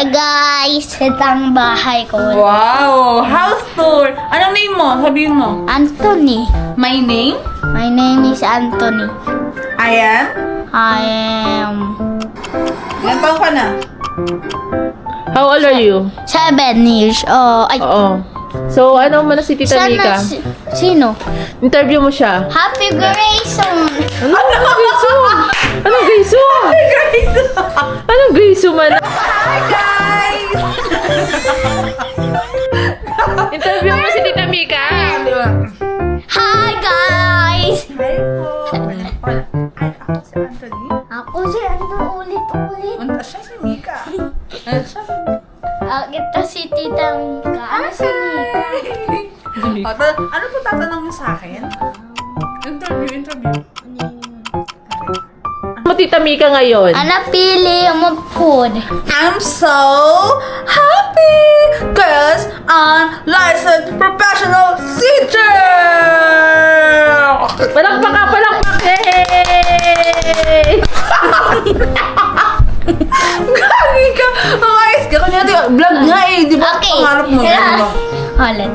Guys, ito ang bahay ko. Wow! House tour! Anong name mo? Sabihin mo. Anthony. My name? My name is Anthony. I am? I am Ilan taon ka na? How old are you? 7 years old. Ay, Oo. So, ano mo na si Tita Mika? Sino? Interview mo siya. Happy Grayson! Anong Grayson? Anong Grayson? Guys! Anong Grayson man? Hi guys! Interview mo si Tita Mika. Hi guys! Hi po! Ay, ako si Anthony. Ako si ulit-ulit. Unta siya si Mika. Ano siya si Ito si Tita Mika. Ano si Mika? Ano po tatanong niyo sa akin? Interview. Mo Tita Mika ngayon. Ano pili mo food? I'm so happy because I'm licensed professional teacher! Palakpak ka, palakpak! Hey! Gagi ka! Ang ayos ka! Kanya vlog nga eh! Di ba? Okay. Pangarap mo yun, di ba? Ulit.